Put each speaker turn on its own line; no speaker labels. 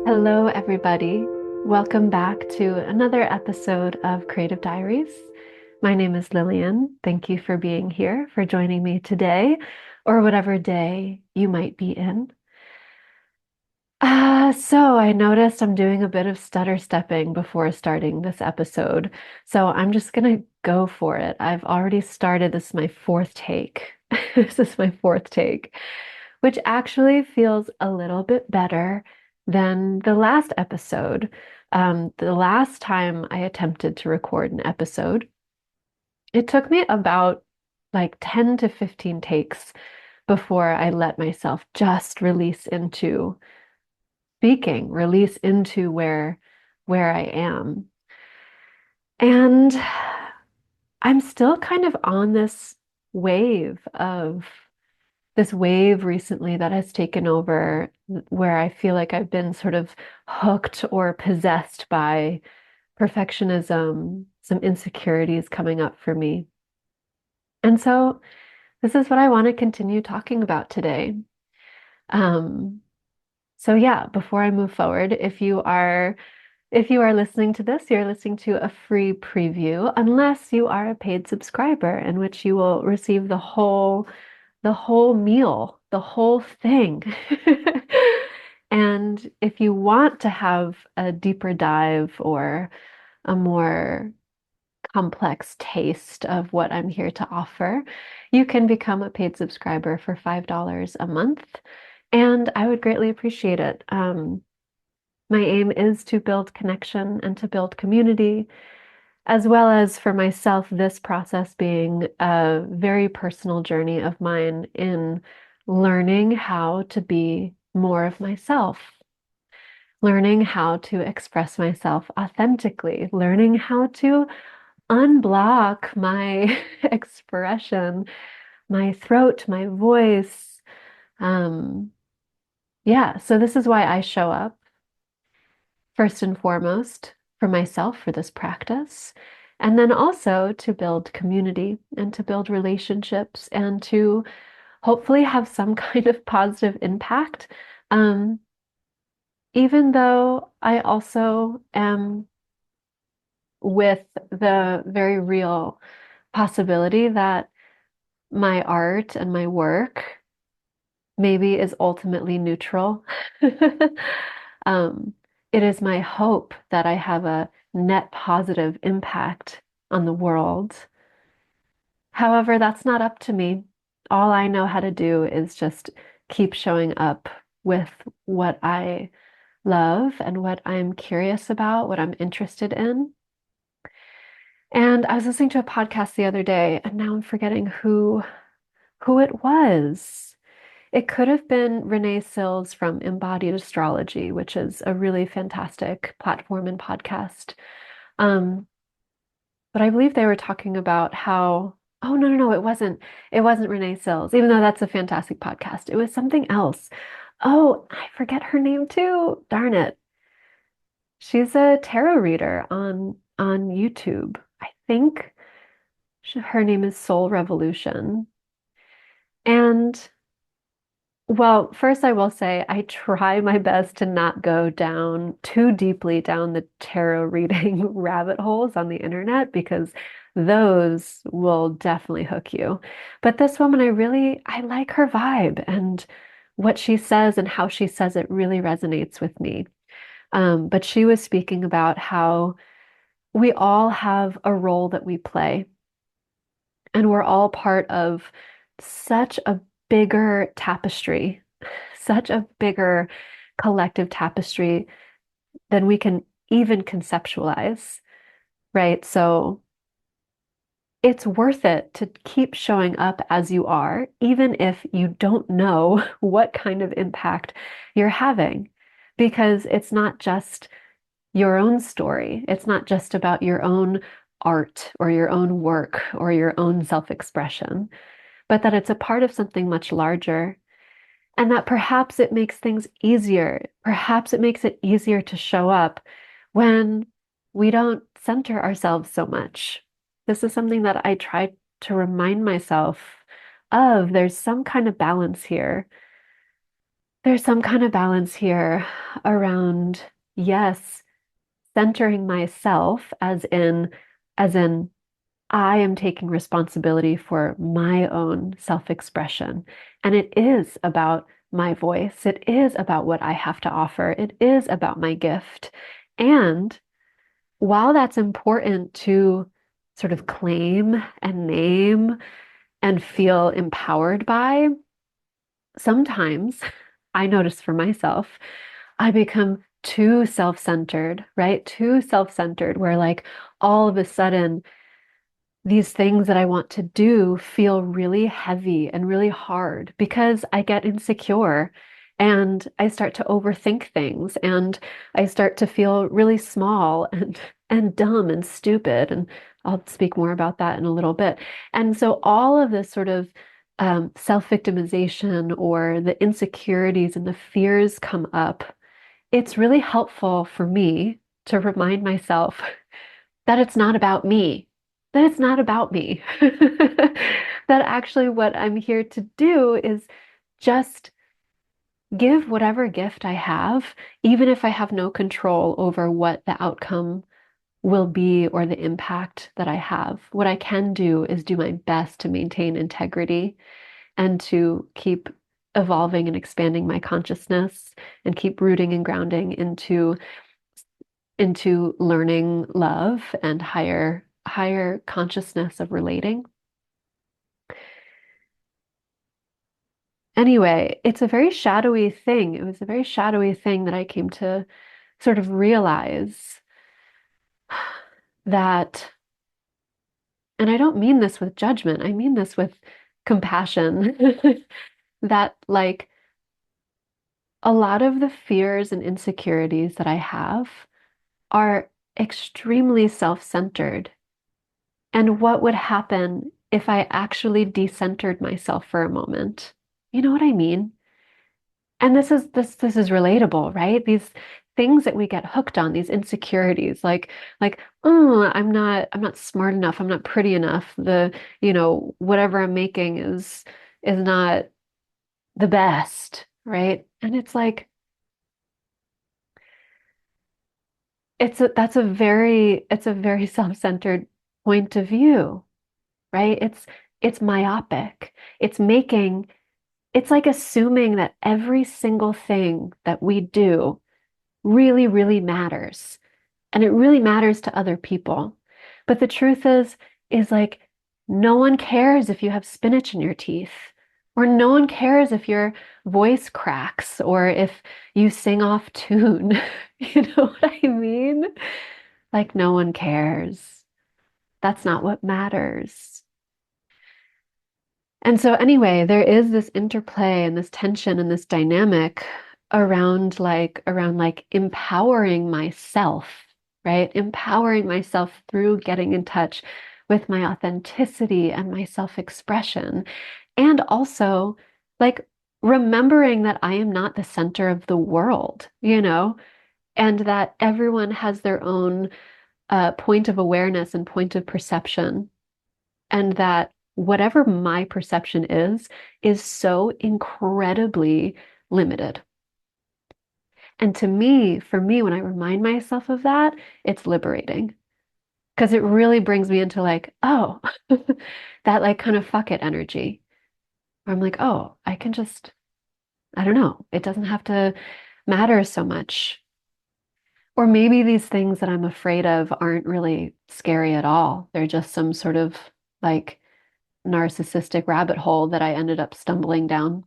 Hello, everybody. Welcome back to another episode of Creative Diaries. My name is Lillian. Thank you for being here, for joining me today, or whatever day you might be in. So I noticed I'm doing a bit of stutter stepping before starting this episode. So I'm just gonna go for it. I've already started. This is my fourth take. This is my fourth take, which actually feels a little bit better than the last episode. The last time I attempted to record an episode, it took me about like 10 to 15 takes before I let myself just release into speaking, release into where I am. And I'm still kind of on wave of this wave recently that has taken over where I feel like I've been sort of hooked or possessed by perfectionism, some insecurities coming up for me. And so this is what I want to continue talking about today. Um, so yeah, before I move forward, if you are listening to this, you're listening to a free preview, unless you are a paid subscriber, in which you will receive the whole meal, the whole thing. And if you want to have a deeper dive or a more complex taste of what I'm here to offer, you can become a paid subscriber for $5 a month. And I would greatly appreciate it. My aim is to build connection and to build community, as well as for myself, this process being a very personal journey of mine in learning how to be more of myself, learning how to express myself authentically, learning how to unblock my expression, my throat, my voice. Um, yeah, so this is why I show up first and foremost for myself for this practice, and then also to build community and to build relationships and to hopefully have some kind of positive impact. Um, Even though I also am with the very real possibility that my art and my work maybe is ultimately neutral. Um, it is my hope that I have a net positive impact on the world. However, that's not up to me. All I know how to do is just keep showing up with what I love and what I'm curious about, what I'm interested in. And I was listening to a podcast the other day, and now I'm forgetting who it was. It could have been Renee Sills from Embodied Astrology, which is a really fantastic platform and podcast. Um, but I believe they were talking about how, oh no, no, no, it wasn't. It wasn't Renee Sills, even though that's a fantastic podcast. It was something else. Oh, I forget her name too. Darn it. She's a tarot reader on YouTube. I think her name is Soul Revolution. And well, first I will say I try my best to not go down too deeply down the tarot reading rabbit holes on the internet because those will definitely hook you. But this woman, I like her vibe, and what she says and how she says it really resonates with me. But she was speaking about how we all have a role that we play, and we're all part of such a bigger tapestry, such a bigger collective tapestry than we can even conceptualize, right? So it's worth it to keep showing up as you are, even if you don't know what kind of impact you're having, because it's not just your own story. It's not just about your own art or your own work or your own self-expression, but that it's a part of something much larger. And that perhaps it makes things easier. Perhaps it makes it easier to show up when we don't center ourselves so much. This is something that I try to remind myself of. There's some kind of balance here. there's some kind of balance here around, yes, centering myself as in I am taking responsibility for my own self-expression. And it is about my voice. It is about what I have to offer. It is about my gift. And while that's important to sort of claim and name and feel empowered by, sometimes I notice for myself, I become too self-centered, right? Too self-centered, where like all of a sudden these things that I want to do feel really heavy and really hard because I get insecure and I start to overthink things and I start to feel really small and dumb and stupid. And I'll speak more about that in a little bit. And so all of this sort of self-victimization or the insecurities and the fears come up. It's really helpful for me to remind myself that it's not about me, that it's not about me. That actually what I'm here to do is just give whatever gift I have, even if I have no control over what the outcome will be or the impact that I have. What I can do is do my best to maintain integrity and to keep evolving and expanding my consciousness and keep rooting and grounding into learning love and higher consciousness of relating. Anyway, it's a very shadowy thing. It was a very shadowy thing that I came to sort of realize that, and I don't mean this with judgment, I mean this with compassion, that like a lot of the fears and insecurities that I have are extremely self-centered. And what would happen if I actually decentered myself for a moment? You know what I mean? And this is relatable, right? These things that we get hooked on, these insecurities, like, oh, I'm not smart enough, I'm not pretty enough. Whatever I'm making is not the best, right? And it's like it's a very self-centered point of view, right? It's myopic. It's like assuming that every single thing that we do really, really matters. And it really matters to other people. But the truth is like no one cares if you have spinach in your teeth, or no one cares if your voice cracks or if you sing off tune. You know what I mean? Like no one cares. That's not what matters. And so anyway, there is this interplay and this tension and this dynamic around like empowering myself, right? Empowering myself through getting in touch with my authenticity and my self-expression. And also like remembering that I am not the center of the world, and that everyone has their own point of awareness and point of perception, and that whatever my perception is so incredibly limited. And to me, for me, when I remind myself of that, it's liberating because it really brings me into like, oh, that like kind of fuck it energy. Where I'm like, oh, I can just, I don't know, it doesn't have to matter so much. Or maybe these things that I'm afraid of aren't really scary at all. They're just some sort of like narcissistic rabbit hole that I ended up stumbling down.